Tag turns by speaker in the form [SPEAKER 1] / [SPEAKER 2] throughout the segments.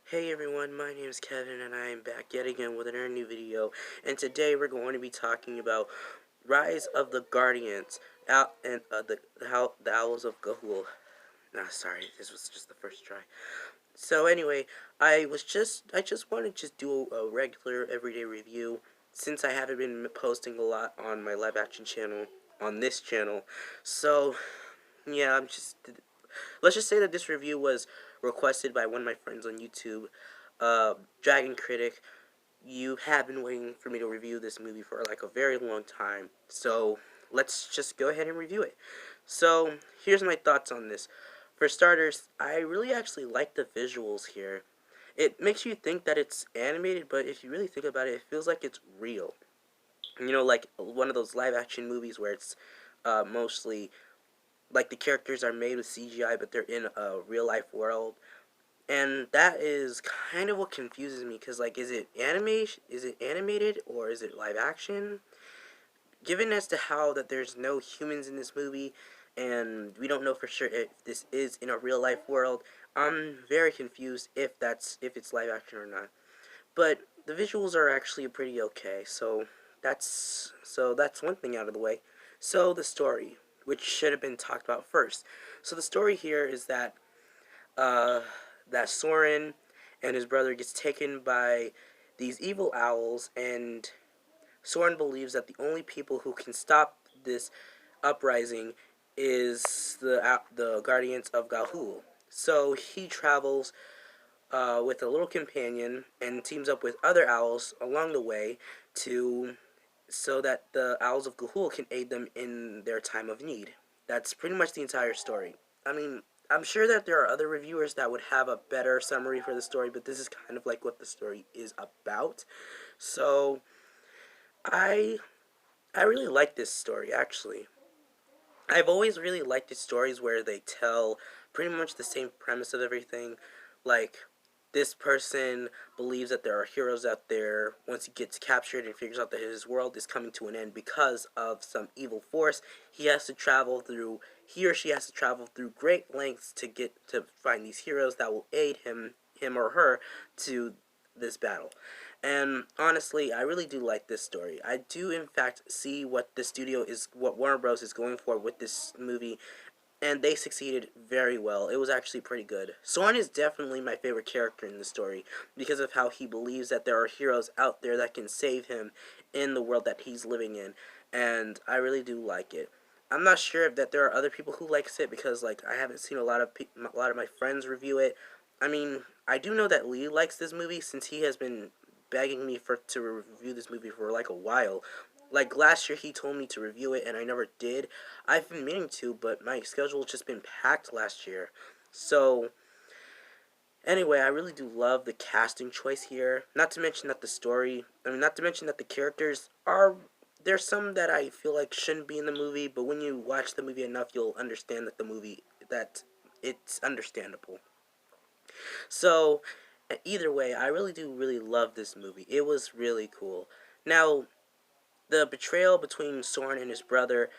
[SPEAKER 1] Hey everyone, my name is Kevin and I am back yet again with another new video, and today we're going to be talking about Rise of the Guardians and the Owls of Gahul. Sorry, this was just the first try. So anyway, I just wanted to do a regular everyday review since I haven't been posting a lot on my live action channel on this channel. So yeah, let's just say that this review was requested by one of my friends on YouTube, Dragon Critic. You have been waiting for me to review this movie for like a very long time, so let's just go ahead and review it. So here's my thoughts on this. For starters, I really actually like the visuals here. It makes you think that it's animated, but if you really think about it, it feels like it's real. You know, like one of those live action movies where it's mostly like the characters are made with CGI, but they're in a real life world, and that is kind of what confuses me. Cause like, is it animation? Is it animated or is it live action? Given as to how that there's no humans in this movie, and we don't know for sure if this is in a real life world, I'm very confused if it's live action or not. But the visuals are actually pretty okay, so that's one thing out of the way. So the story, which should have been talked about first. So the story here is uh, that Soren and his brother gets taken by these evil owls, and Soren believes that the only people who can stop this uprising is the Guardians of Gahul. So he travels with a little companion and teams up with other owls along the way to so that the Owls of Gahul can aid them in their time of need. That's pretty much the entire story. I mean, I'm sure that there are other reviewers that would have a better summary for the story, but this is kind of like what the story is about. So, I I really like this story actually. I've always really liked the stories where they tell pretty much the same premise of everything. Like, this person believes that there are heroes out there. Once he gets captured and figures out that his world is coming to an end because of some evil force, he or she has to travel through great lengths to get to find these heroes that will aid him or her to this battle. And honestly, I really do like this story. I do, in fact, see what Warner Bros. Is going for with this movie, and they succeeded very well. It was actually pretty good. Soren is definitely my favorite character in the story because of how he believes that there are heroes out there that can save him in the world that he's living in, and I really do like it. I'm not sure if that there are other people who likes it because like I haven't seen a lot of my friends review it. I mean, I do know that Lee likes this movie since he has been begging me to review this movie for like a while. Like last year, he told me to review it, and I never did. I've been meaning to, but my schedule's just been packed last year. So anyway, I really do love the casting choice here. Not to mention that the story, not to mention that the characters are. There's some that I feel like shouldn't be in the movie, but when you watch the movie enough, you'll understand that it's understandable. So, either way, I really do really love this movie. It was really cool. Now, the betrayal between Soren and his brother,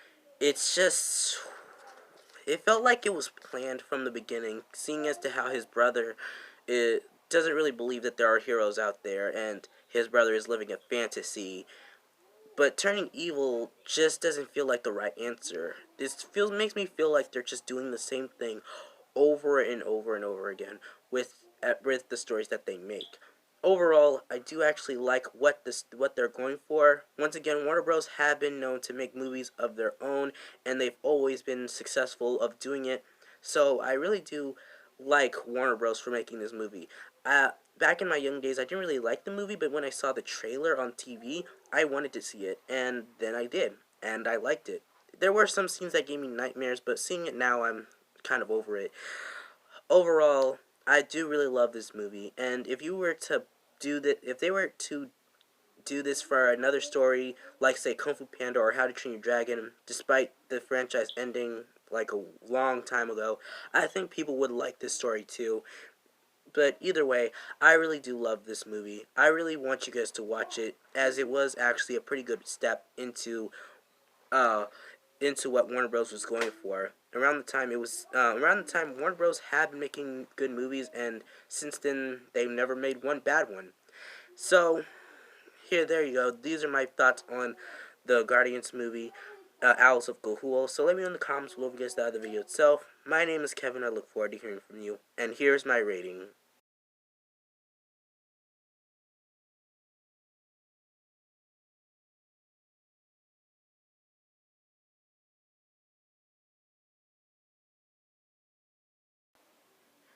[SPEAKER 1] it's just it felt like it was planned from the beginning, seeing as to how his brother doesn't really believe that there are heroes out there, and his brother is living a fantasy. But turning evil just doesn't feel like the right answer. This feels makes me feel like they're just doing the same thing over and over and over again with the stories that they make. Overall, I do actually like what they're going for. Once again, Warner Bros. Have been known to make movies of their own, and they've always been successful of doing it. So I really do like Warner Bros. For making this movie. Back in my young days, I didn't really like the movie, but when I saw the trailer on TV, I wanted to see it, and then I did, and I liked it. There were some scenes that gave me nightmares, but seeing it now, I'm kind of over it. Overall, I do really love this movie, and if they were to do this for another story, like say Kung Fu Panda or How to Train Your Dragon, despite the franchise ending like a long time ago, I think people would like this story too. But either way, I really do love this movie. I really want you guys to watch it, as it was actually a pretty good step uh, into what Warner Bros. Was going for. around the time Warner Bros. Had been making good movies, and since then they've never made one bad one. So there you go. These are my thoughts on the Guardians movie, Owls of Ga'Hoole. So let me know in the comments below if you guys thought of the video itself. My name is Kevin. I look forward to hearing from you. And here's my rating.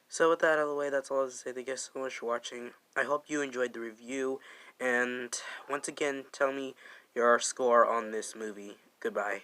[SPEAKER 1] So with that out of the way, that's all I have to say. Thank you guys so much for watching. I hope you enjoyed the review. And once again, tell me your score on this movie. Goodbye.